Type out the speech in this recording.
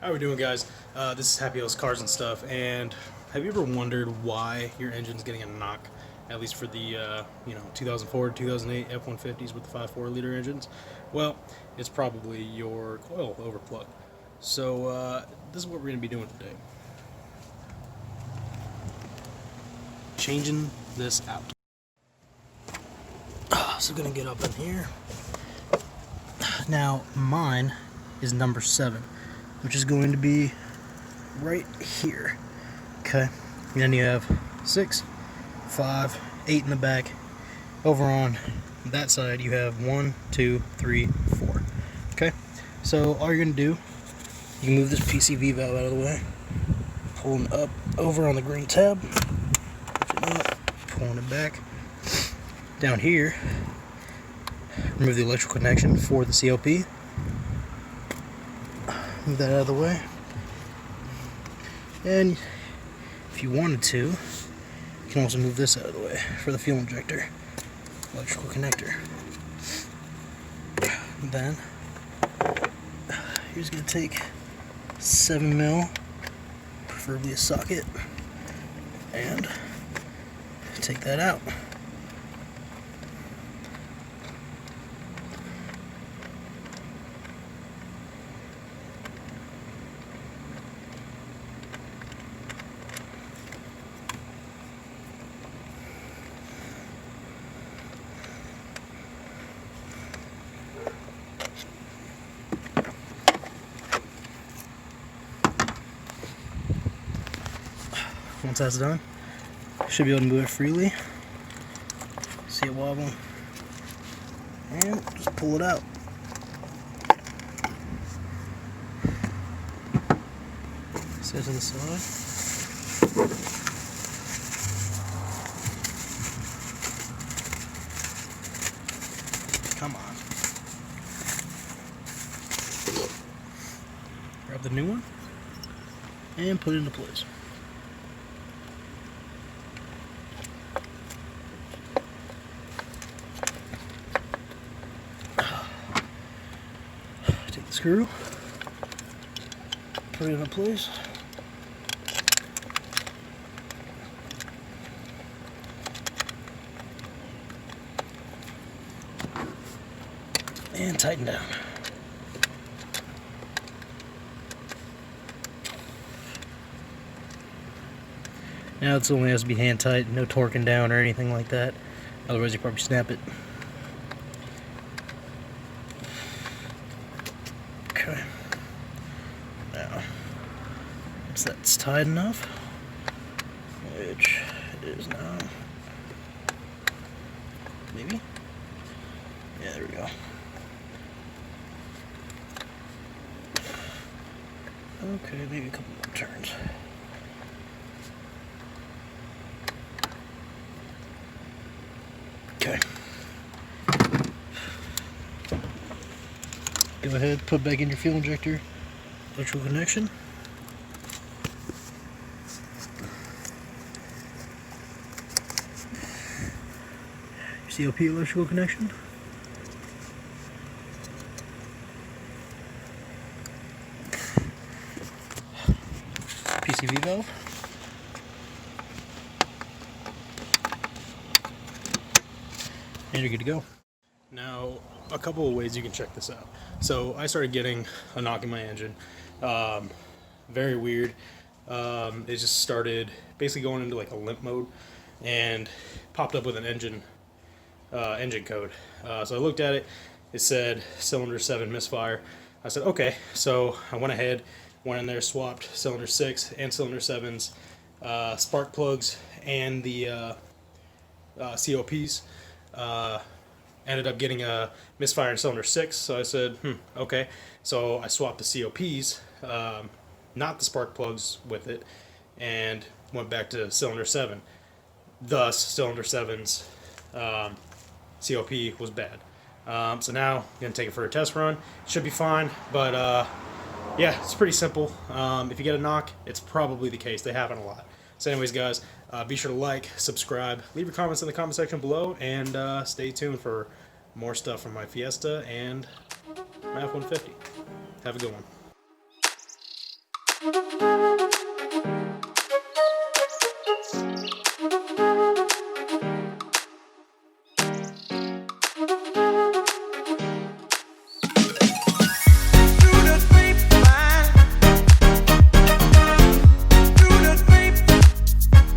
How are we doing, guys? This is Happy Host Cars and Stuff, and have you ever wondered why your engine's getting a knock, at least for the 2004 2008 F150s with the 5.4 liter engines? Well, it's probably your coil-over plug. So this is what we're going to be doing today. Changing this out. So going to get up in here. Now, mine is number 7, which is going to be right here. Okay, and then you have 6, 5, 8 in the back. Over on that side, you have 1, 2, 3, 4. Okay, so all you're gonna do, you can move this PCV valve out of the way, pulling up over on the green tab, pushing up, pulling it back. Down here, remove the electrical connection for the CLP. Move that out of the way. And if you wanted to, you can also move this out of the way for the fuel injector electrical connector. Then you're just going to take 7 mil, preferably a socket, and take that out. Once that's done, should be able to move it freely. See it wobble, and just pull it out. Set it to the side. Come on. Grab the new one and put it into place. Take the screw, put it in place. And tighten down. Now it only has to be hand tight, no torquing down or anything like that. Otherwise you probably snap it. Okay. Now, once that's tight enough, which it is now, maybe? Yeah, there we go. Okay, maybe a couple more turns. Okay. Go ahead, put back in your fuel injector, electrical connection. Your CLP electrical connection. PCV valve. And you're good to go. Now, a couple of ways you can check this out. So I started getting a knock in my engine. Very weird. It just started basically going into like a limp mode and popped up with an engine code. So I looked at it. It said cylinder 7 misfire. I said okay. So I went ahead, went in there, swapped cylinder 6 and cylinder 7's spark plugs and the COPs. Ended up getting a misfire in cylinder 6, so I said, okay. So I swapped the COPs, not the spark plugs with it, and went back to cylinder 7. Thus, cylinder 7's COP was bad. So now I'm going to take it for a test run. Should be fine, but yeah, it's pretty simple. If you get a knock, it's probably the case. They happen a lot. So anyways, guys, be sure to like, subscribe, leave your comments in the comment section below, and stay tuned for more stuff from my Fiesta and my F-150. Have a good one.